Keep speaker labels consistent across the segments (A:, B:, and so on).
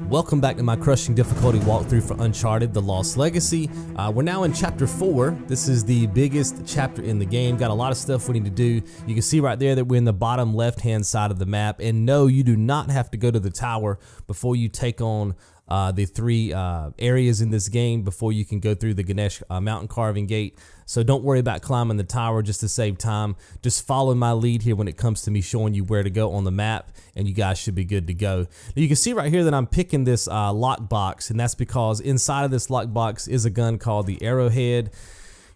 A: Welcome back to my crushing difficulty walkthrough for Uncharted: The Lost Legacy. We're now in chapter 4. This is the biggest chapter in the game. Got a lot of stuff we need to do. You can see right there that we're in the bottom left hand side of the map, and no, you do not have to go to the tower before you take on the three areas in this game before you can go through the Ganesh mountain carving gate. So don't worry about climbing the tower just to save time. Just follow my lead here when it comes to me showing you where to go on the map, and you guys should be good to go. Now you can see right here that I'm picking this lockbox, and that's because inside of this lockbox is a gun called the Arrowhead.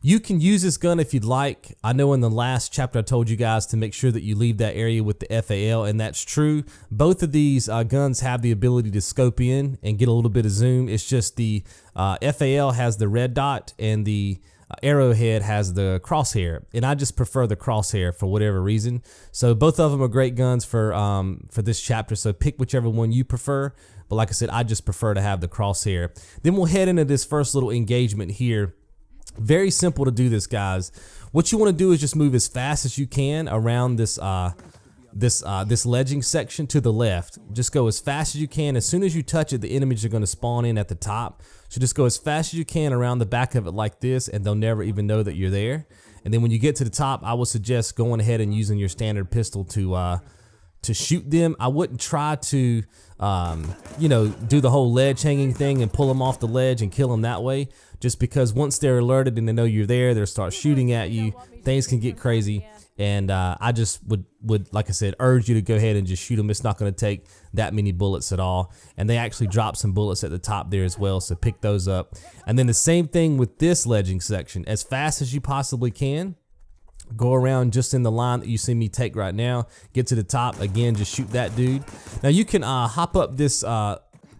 A: You can use this gun if you'd like. I know in the last chapter I told you guys to make sure that you leave that area with the FAL, and that's true. Both of these guns have the ability to scope in and get a little bit of zoom. It's just the FAL has the red dot and the Arrowhead has the crosshair, and I just prefer the crosshair for whatever reason. So both of them are great guns for this chapter, so pick whichever one you prefer. But like I said, I just prefer to have the crosshair. Then we'll head into this first little engagement here. Very simple to do this, guys. What you want to do is just move as fast as you can around this this ledging section to the left. Just go as fast as you can. As soon as you touch it, the enemies are going to spawn in at the top. So just go as fast as you can around the back of it like this, and they'll never even know that you're there. And then when you get to the top, I would suggest going ahead and using your standard pistol to shoot them. I wouldn't try to you know, do the whole ledge hanging thing and pull them off the ledge and kill them that way, just because once they're alerted and they know you're there, they'll start shooting at you. Things can get crazy, and I just would like I said, urge you to go ahead and just shoot them. It's not going to take that many bullets at all, and they actually drop some bullets at the top there as well, so pick those up. And then the same thing with this ledging section. As fast as you possibly can, go around just in the line that you see me take right now. Get to the top again, just shoot that dude. Now you can hop up this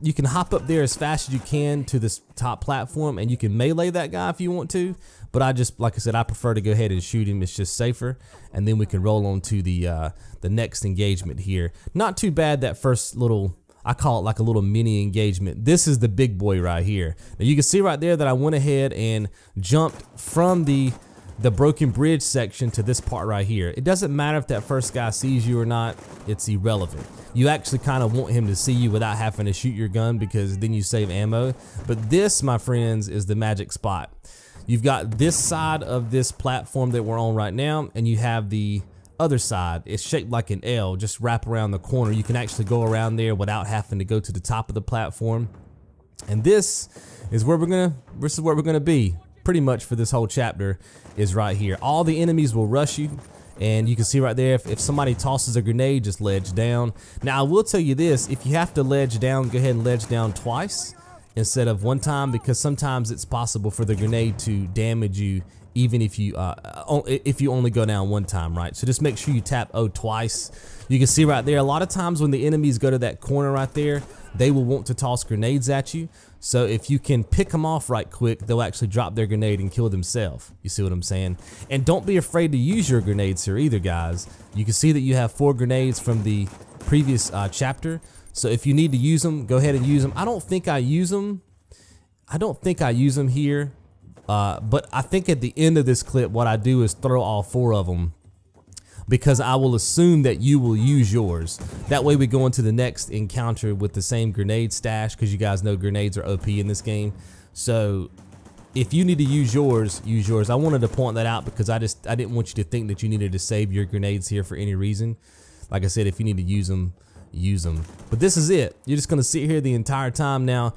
A: you can hop up there as fast as you can to this top platform, and you can melee that guy if you want to, but I just, like I said, I prefer to go ahead and shoot him. It's just safer, and then we can roll on to the next engagement here. Not too bad, that first little, I call it like a little mini engagement. This is the big boy right here. Now you can see right there that I went ahead and jumped from the broken bridge section to this part right here. It doesn't matter if that first guy sees you or not, it's irrelevant. You actually kind of want him to see you without having to shoot your gun, because then you save ammo. But this, my friends, is the magic spot. You've got this side of this platform that we're on right now, and you have the other side. It's shaped like an L, just wrap around the corner. You can actually go around there without having to go to the top of the platform. And this is where we're gonna be pretty much for this whole chapter, is right here. All the enemies will rush you, and you can see right there, if somebody tosses a grenade, just ledge down. Now I will tell you this, if you have to ledge down, go ahead and ledge down twice instead of one time, because sometimes it's possible for the grenade to damage you even if you only go down one time, right? So just make sure you tap O twice. You can see right there, a lot of times when the enemies go to that corner right there, they will want to toss grenades at you. So if you can pick them off right quick, they'll actually drop their grenade and kill themselves. You see what I'm saying? And don't be afraid to use your grenades here either, guys. You can see that you have 4 grenades from the previous chapter. So if you need to use them, go ahead and use them. I don't think I use them. Here. But I think at the end of this clip, what I do is throw all 4 of them, because I will assume that you will use yours. That way we go into the next encounter with the same grenade stash, because you guys know grenades are OP in this game. So if you need to use yours, use yours. I wanted to point that out because I didn't want you to think that you needed to save your grenades here for any reason. Like I said, if you need to use them, use them. But this is it. You're just gonna sit here the entire time. Now,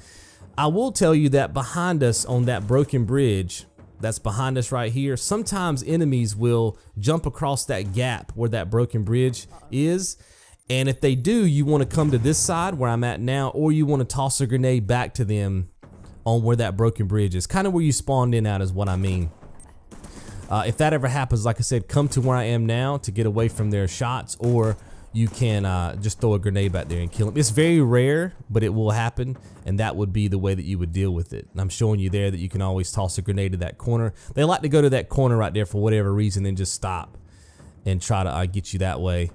A: I will tell you that behind us on that broken bridge, that's behind us right here, sometimes enemies will jump across that gap where that broken bridge is. And if they do, you want to come to this side where I'm at now, or you want to toss a grenade back to them on where that broken bridge is. Kind of where you spawned in at is what I mean. If that ever happens, like I said, come to where I am now to get away from their shots, or you can just throw a grenade back there and kill them. It's very rare, but it will happen, and that would be the way that you would deal with it. And I'm showing you there that you can always toss a grenade to that corner. They like to go to that corner right there for whatever reason, and just stop and try to get you that way.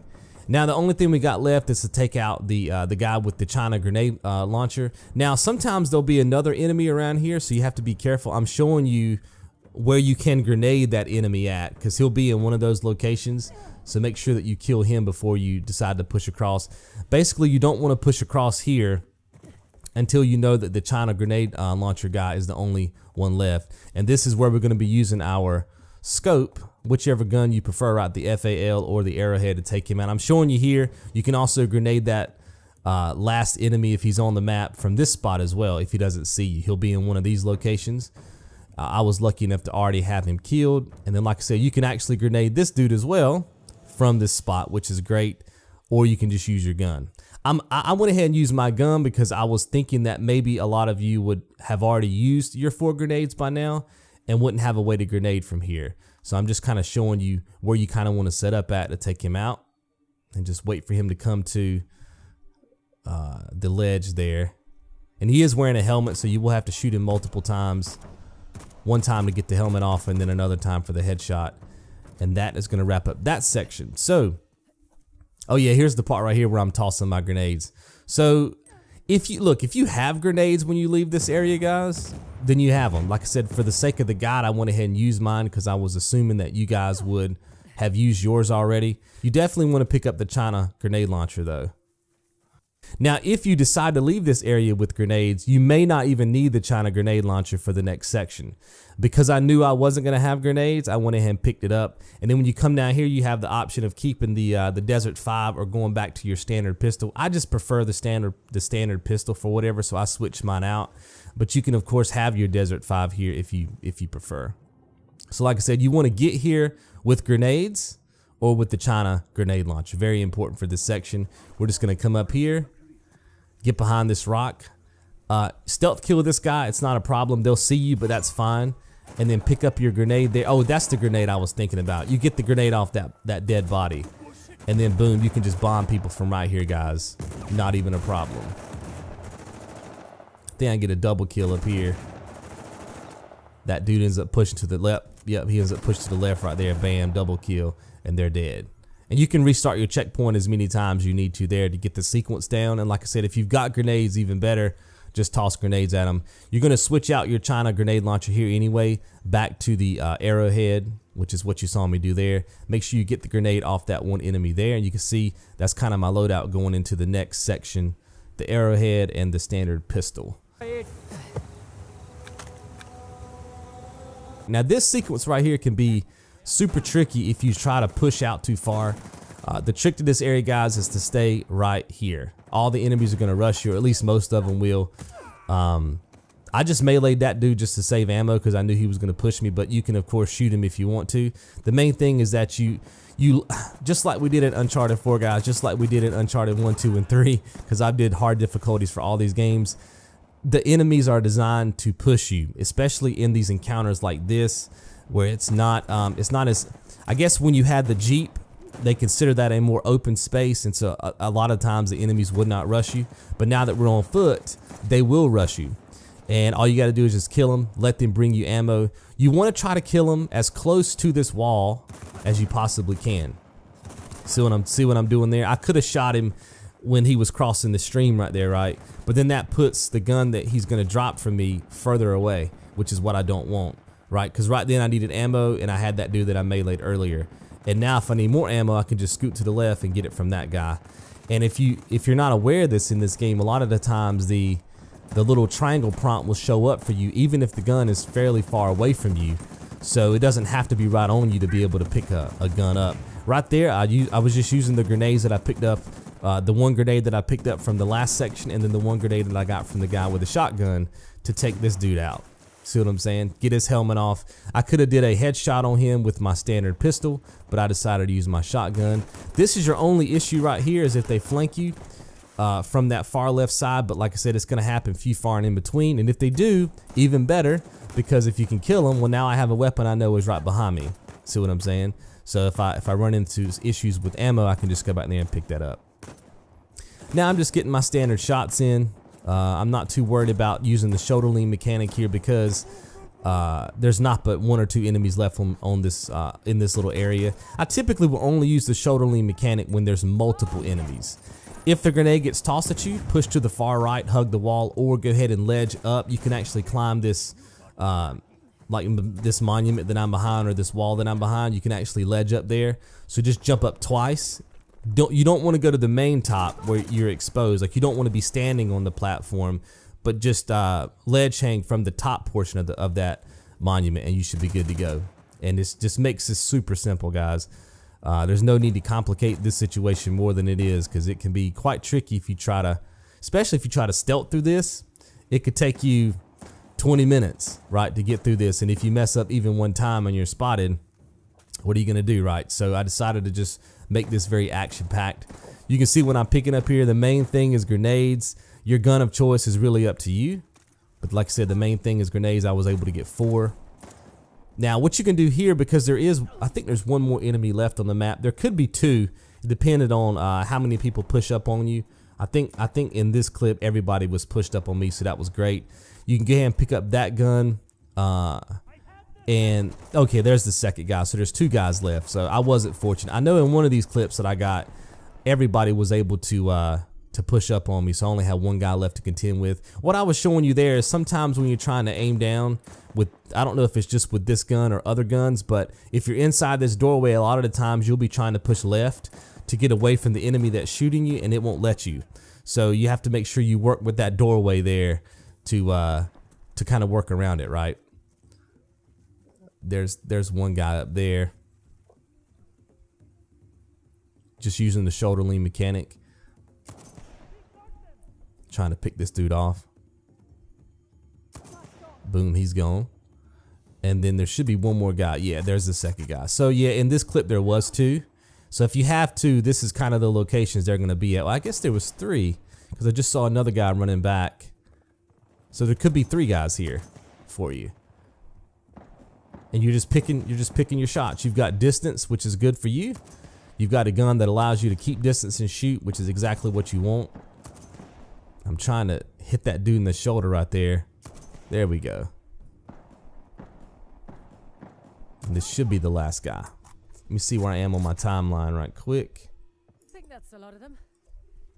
A: Now the only thing we got left is to take out the guy with the China grenade launcher. Now sometimes there'll be another enemy around here, so you have to be careful. I'm showing you where you can grenade that enemy at, because he'll be in one of those locations. So make sure that you kill him before you decide to push across. Basically, you don't want to push across here until you know that the China grenade launcher guy is the only one left. And this is where we're going to be using our scope, whichever gun you prefer, right? The FAL or the arrowhead to take him out. I'm showing you here. You can also grenade that last enemy if he's on the map from this spot as well. If he doesn't see you, he'll be in one of these locations. I was lucky enough to already have him killed. And then, like I said, you can actually grenade this dude as well from this spot, which is great. Or you can just use your gun. I went ahead and used my gun because I was thinking that maybe a lot of you would have already used your 4 grenades by now and wouldn't have a way to grenade from here. So I'm just kind of showing you where you kind of want to set up at to take him out, and just wait for him to come to the ledge there. And he is wearing a helmet, so you will have to shoot him multiple times. One time to get the helmet off, and then another time for the headshot. And that is going to wrap up that section. So, oh yeah, here's the part right here where I'm tossing my grenades. So if you have grenades when you leave this area, guys, then you have them. Like I said, for the sake of the guide, I went ahead and used mine because I was assuming that you guys would have used yours already. You definitely want to pick up the China grenade launcher though. Now, if you decide to leave this area with grenades, you may not even need the China grenade launcher for the next section. Because I knew I wasn't going to have grenades, I went ahead and picked it up. And then when you come down here, you have the option of keeping the Desert 5 or going back to your standard pistol. I just prefer the standard pistol for whatever, so I switched mine out. But you can, of course, have your Desert 5 here if you prefer. So like I said, you want to get here with grenades or with the China grenade launcher. Very important for this section. We're just going to come up here, get behind this rock, stealth kill this guy. It's not a problem. They'll see you, but that's fine. And then pick up your grenade there. Oh, that's the grenade I was thinking about. You get the grenade off that dead body, and then boom, you can just bomb people from right here, guys. Not even a problem. Then I get a double kill up here. That dude ends up pushing to the left. Yep, he ends up pushing to the left right there. Bam, double kill, and they're dead. And you can restart your checkpoint as many times you need to there to get the sequence down. And like I said, if you've got grenades, even better, just toss grenades at them. You're going to switch out your China grenade launcher here anyway, back to the arrowhead, which is what you saw me do there. Make sure you get the grenade off that one enemy there. And you can see that's kind of my loadout going into the next section, the arrowhead and the standard pistol. Now this sequence right here can be super tricky if you try to push out too far. The trick to this area, guys, is to stay right here. All the enemies are going to rush you, or at least most of them will. I just meleeed that dude just to save ammo because I knew he was going to push me, but you can, of course, shoot him if you want to. The main thing is that you just like we did in Uncharted 4, guys, just like we did in Uncharted 1, 2, and 3, because I did hard difficulties for all these games. The enemies are designed to push you, especially in these encounters like this, where it's not as, I guess when you had the Jeep, they consider that a more open space, and so a lot of times the enemies would not rush you. But now that we're on foot, they will rush you, and all you got to do is just kill them, let them bring you ammo. You want to try to kill them as close to this wall as you possibly can. See what I'm doing there? I could have shot him when he was crossing the stream right there, right? But then that puts the gun that he's going to drop from me further away, which is what I don't want, right? Because right then I needed ammo, and I had that dude that I meleeed earlier. And now if I need more ammo, I can just scoot to the left and get it from that guy. And if you're not aware of this in this game, a lot of the times the little triangle prompt will show up for you even if the gun is fairly far away from you. So it doesn't have to be right on you to be able to pick a gun up. Right there, I was just using the grenades that I picked up. The one grenade that I picked up from the last section, and then the one grenade that I got from the guy with the shotgun to take this dude out. See what I'm saying? Get his helmet off. I could have did a headshot on him with my standard pistol, but I decided to use my shotgun. This is your only issue right here, is if they flank you from that far left side. But like I said, it's going to happen few far and in between. And if they do, even better, because if you can kill them, well, now I have a weapon I know is right behind me. See what I'm saying? So if I run into issues with ammo, I can just go back there and pick that up. Now I'm just getting my standard shots in. I'm not too worried about using the shoulder lean mechanic here because there's not but 1 or 2 enemies left on this in this little area. I typically will only use the shoulder lean mechanic when there's multiple enemies. If the grenade gets tossed at you, push to the far right, hug the wall, or go ahead and ledge up. You can actually climb this like this monument that I'm behind, or this wall that I'm behind. You can actually ledge up there. So just jump up twice. You don't want to go to the main top where you're exposed. Like, you don't want to be standing on the platform, but just ledge hang from the top portion of that monument, and you should be good to go. And this just makes this super simple, guys. There's no need to complicate this situation more than it is, because it can be quite tricky if you try to, especially if you try to stealth through this. It could take you 20 minutes, right, to get through this. And if you mess up even one time and you're spotted, what are you gonna do, right? So I decided to just make this very action-packed. You can see when I'm picking up here, the main thing is grenades. Your gun of choice is really up to you. But like I said, the main thing is grenades. I was able to get 4. Now, what you can do here, because I think there's one more enemy left on the map. There could be 2, depending on how many people push up on you. I think in this clip, everybody was pushed up on me, so that was great. You can go ahead and pick up that gun. And okay, there's the second guy. So there's 2 guys left. So I wasn't fortunate. I know in one of these clips that I got, everybody was able to push up on me. So I only had 1 guy left to contend with. What I was showing you there is sometimes when you're trying to aim down with, I don't know if it's just with this gun or other guns, but if you're inside this doorway, a lot of the times you'll be trying to push left to get away from the enemy that's shooting you, and it won't let you. So you have to make sure you work with that doorway there to kind of work around it, right? There's one guy up there, just using the shoulder lean mechanic, trying to pick this dude off. Boom, he's gone. And then there should be one more guy. Yeah, there's the second guy. So yeah, in this clip there was 2. So if you have 2, this is kind of the locations they're gonna be at. Well, I guess there was 3, because I just saw another guy running back. So there could be 3 guys here for you. And you're just picking your shots. You've got distance, which is good for you. You've got a gun that allows you to keep distance and shoot, which is exactly what you want. I'm trying to hit that dude in the shoulder right there. There we go. And this should be the last guy. Let me see where I am on my timeline right quick.
B: I think that's a lot of them.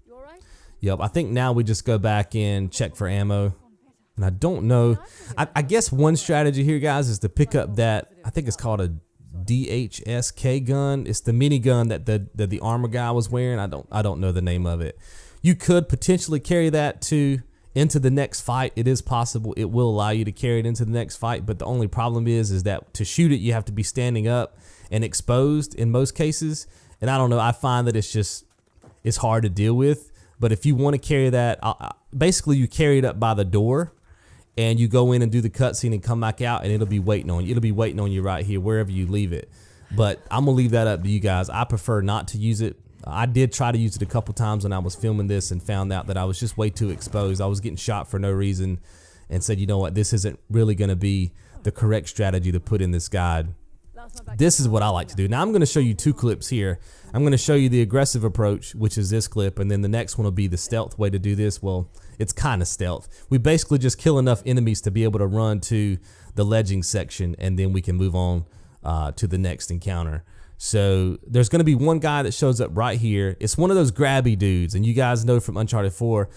B: You all right?
A: Yep, I think now we just go back and check for ammo. And I don't know. I guess one strategy here, guys, is to pick up that, I think it's called a DHSK gun. It's the minigun that the armor guy was wearing. I don't know the name of it. You could potentially carry that into the next fight. It is possible. It will allow you to carry it into the next fight, but the only problem is that to shoot it, you have to be standing up and exposed in most cases. And I don't know, I find that it's hard to deal with. But if you want to carry that, basically you carry it up by the door, and you go in and do the cutscene and come back out, and it'll be waiting on you. It'll be waiting on you right here, wherever you leave it. But I'm gonna leave that up to you guys. I prefer not to use it. I did try to use it a couple times when I was filming this and found out that I was just way too exposed. I was getting shot for no reason, and said, you know what, this isn't really gonna be the correct strategy to put in this guide. This is what I like to do. Now I'm gonna show you 2 clips here. I'm gonna show you the aggressive approach, which is this clip, and then the next one will be the stealth way to do this. Well, it's kind of stealth. We basically just kill enough enemies to be able to run to the ledging section, and then we can move on to the next encounter. So there's gonna be one guy that shows up right here. It's one of those grabby dudes, and you guys know from Uncharted 4,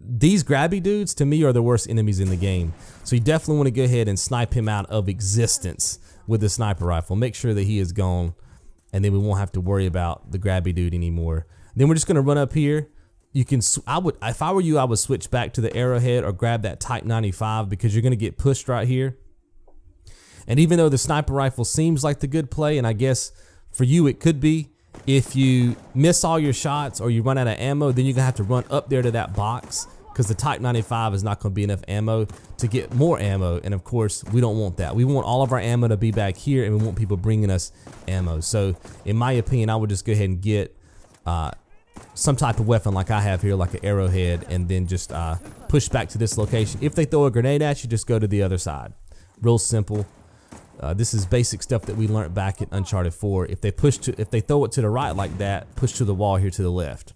A: these grabby dudes to me are the worst enemies in the game. So you definitely want to go ahead and snipe him out of existence with the sniper rifle. Make sure that he is gone, and then we won't have to worry about the grabby dude anymore. Then we're just gonna run up here. You can, if I were you, I would switch back to the arrowhead or grab that Type 95, because you're gonna get pushed right here. And even though the sniper rifle seems like the good play, and I guess for you it could be, if you miss all your shots or you run out of ammo, then you're gonna have to run up there to that box, because the Type 95 is not gonna be enough ammo to get more ammo. And of course, we don't want that. We want all of our ammo to be back here, and we want people bringing us ammo. So in my opinion, I would just go ahead and get some type of weapon like I have here, like an arrowhead, and then just push back to this location. If they throw a grenade at you, just go to the other side. Real simple. This is basic stuff that we learned back in Uncharted 4. If they throw it to the right like that, push to the wall here to the left.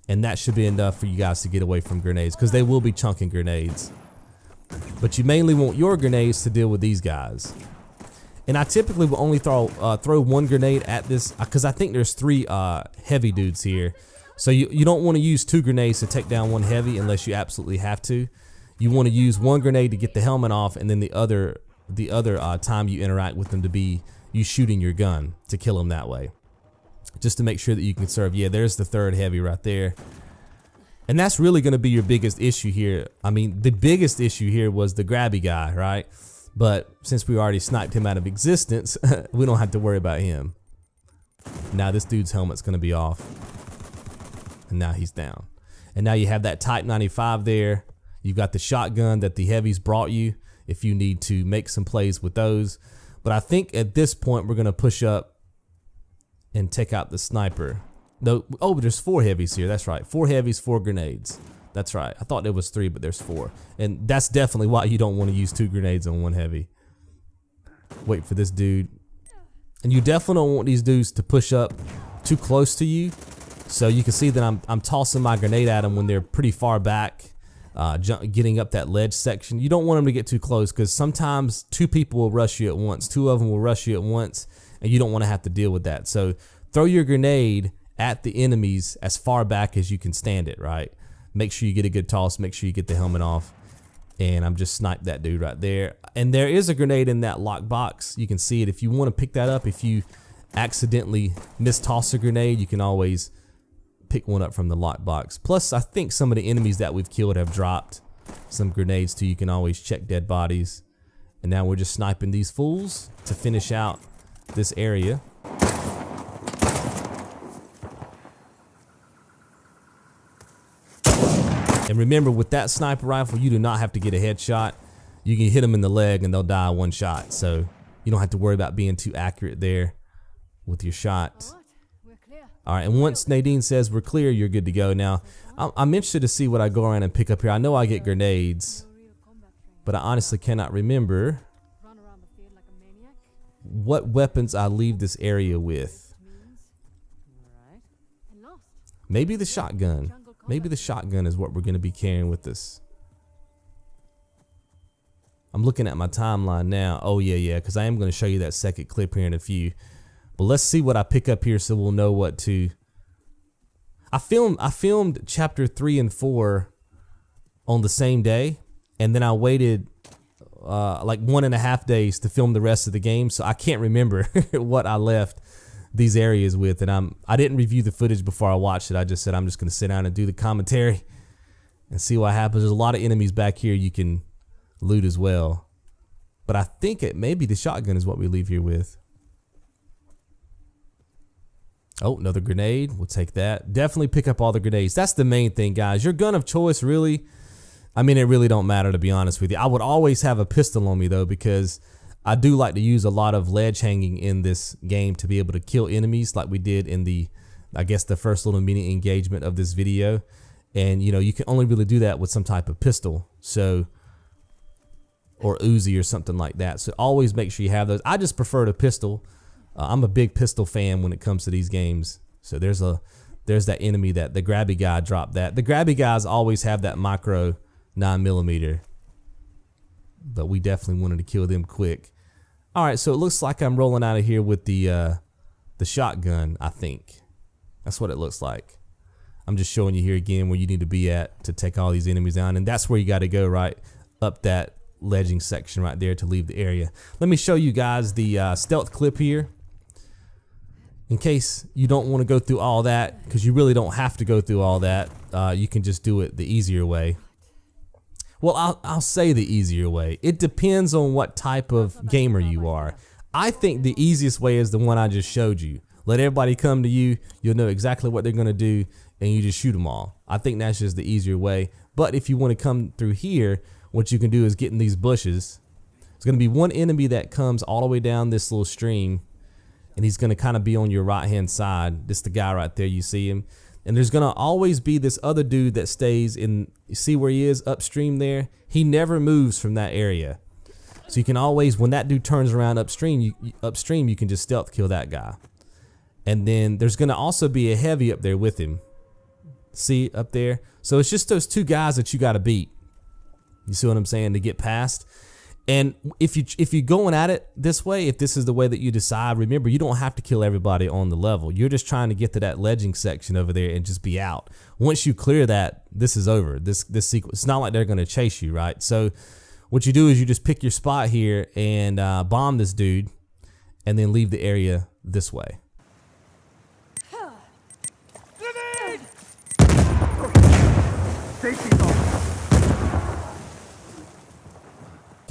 A: And that should be enough for you guys to get away from grenades, because they will be chunking grenades. But you mainly want your grenades to deal with these guys. And I typically will only throw one grenade at this, because I think there's 3 heavy dudes here. So you don't want to use 2 grenades to take down one heavy unless you absolutely have to. You want to use 1 grenade to get the helmet off, and then the other time you interact with them to be you shooting your gun to kill them that way, just to make sure that you can serve. Yeah, there's the 3rd heavy right there. And that's really going to be your biggest issue here. I mean, the biggest issue here was the grabby guy, right? But since we already sniped him out of existence, we don't have to worry about him. Now this dude's helmet's going to be off. And now he's down. And now you have that Type 95 there. You've got the shotgun that the heavies brought you if you need to make some plays with those. But I think at this point we're going to push up and take out the sniper. No, oh, but there's 4 heavies here. That's right. 4 heavies, 4 grenades. That's right. I thought there was 3, but there's 4. And that's definitely why you don't want to use 2 grenades on 1 heavy. Wait for this dude. And you definitely don't want these dudes to push up too close to you. So you can see that I'm tossing my grenade at them when they're pretty far back, getting up that ledge section. You don't want them to get too close because sometimes 2 people will rush you at once. 2 of them will rush you at once, and you don't want to have to deal with that. So throw your grenade at the enemies as far back as you can stand it, right? Make sure you get a good toss, make sure you get the helmet off. And I'm just sniped that dude right there. And there is a grenade in that lock box. You can see it. If you want to pick that up, if you accidentally mistoss a grenade, you can always pick one up from the lock box. Plus, I think some of the enemies that we've killed have dropped some grenades too. You can always check dead bodies. And now we're just sniping these fools to finish out this area. And remember, with that sniper rifle, you do not have to get a headshot. You can hit them in the leg and they'll die 1 shot. So you don't have to worry about being too accurate there with your shot. All right, and once Nadine says we're clear, you're good to go. Now, I'm interested to see what I go around and pick up here. I know I get grenades, but I honestly cannot remember what weapons I leave this area with. Maybe the shotgun. Maybe the shotgun is what we're going to be carrying with us. I'm looking at my timeline now. Oh, yeah, because I am going to show you that second clip here in a few. But let's see what I pick up here so we'll know what to... I filmed chapter 3 and 4 on the same day. And then I waited like 1.5 days to film the rest of the game. So I can't remember what I left these areas with, and I didn't review the footage before I watched it. I just said I'm just gonna sit down and do the commentary and see what happens. There's a lot of enemies back here you can loot as well, but I think maybe the shotgun is what we leave here with. Oh, another grenade. We'll take that. Definitely pick up all the grenades. That's the main thing, guys. Your gun of choice, really, I mean, it really don't matter, to be honest with you. I would always have a pistol on me though, because I do like to use a lot of ledge hanging in this game to be able to kill enemies like we did in the, I guess, the first little mini engagement of this video. And, you know, you can only really do that with some type of pistol. So, or Uzi or something like that. So always make sure you have those. I just prefer the pistol. I'm a big pistol fan when it comes to these games. So there's that enemy that the grabby guy dropped that. The grabby guys always have that micro 9mm. But we definitely wanted to kill them quick. All right, so it looks like I'm rolling out of here with the shotgun, I think. That's what it looks like. I'm just showing you here again where you need to be at to take all these enemies down. And that's where you got to go, right up that ledging section right there to leave the area. Let me show you guys the stealth clip here. In case you don't want to go through all that, because you really don't have to go through all that. You can just do it the easier way. Well, I'll say the easier way. It depends on what type of gamer you are. I think the easiest way is the one I just showed you. Let everybody come to you. You'll know exactly what they're going to do, and you just shoot them all. I think that's just the easier way. But if you want to come through here, what you can do is get in these bushes. There's going to be one enemy that comes all the way down this little stream, and he's going to kind of be on your right-hand side. This is the guy right there. You see him. And there's going to always be this other dude that stays in, you see where he is upstream there? He never moves from that area. So you can always, when that dude turns around upstream, you can just stealth kill that guy. And then there's going to also be a heavy up there with him. See up there? So it's just those 2 guys that you got to beat. You see what I'm saying? To get past. And if you're going at it this way, if this is the way that you decide, remember, you don't have to kill everybody on the level. You're just trying to get to that ledging section over there and just be out. Once you clear that, this is over. This sequence. It's not like they're going to chase you, right? So what you do is you just pick your spot here and bomb this dude, and then leave the area this way.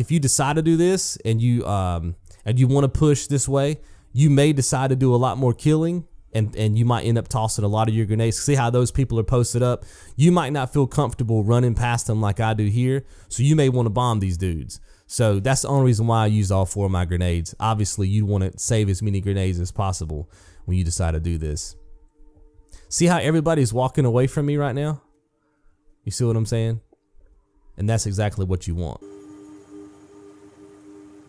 A: if you decide to do this and you want to push this way, you may decide to do a lot more killing, and you might end up tossing a lot of your grenades. See how those people are posted up? You might not feel comfortable running past them like I do here, so you may want to bomb these dudes. So that's the only reason why I use all 4 of my grenades. Obviously, you want to save as many grenades as possible when you decide to do this. See how everybody's walking away from me right now? You see what I'm saying? And that's exactly what you want.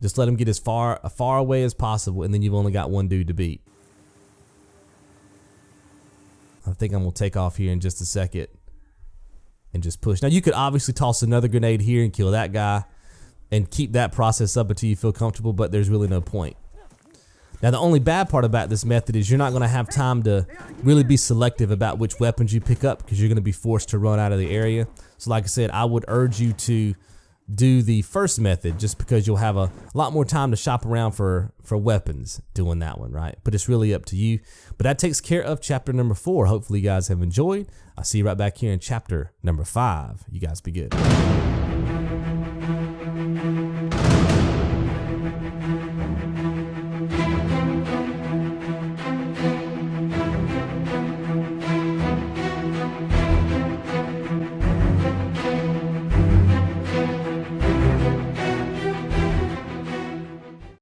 A: Just let them get as far away as possible, and then you've only got 1 dude to beat. I think I'm gonna take off here in just a second and just push. Now you could obviously toss another grenade here and kill that guy and keep that process up until you feel comfortable, but there's really no point. Now the only bad part about this method is you're not gonna have time to really be selective about which weapons you pick up, because you're gonna be forced to run out of the area. So like I said, I would urge you to do the first method, just because you'll have a lot more time to shop around for weapons doing that one, right? But it's really up to you. But that takes care of chapter number 4. Hopefully you guys have enjoyed. I'll see you right back here in chapter number 5. You guys be good.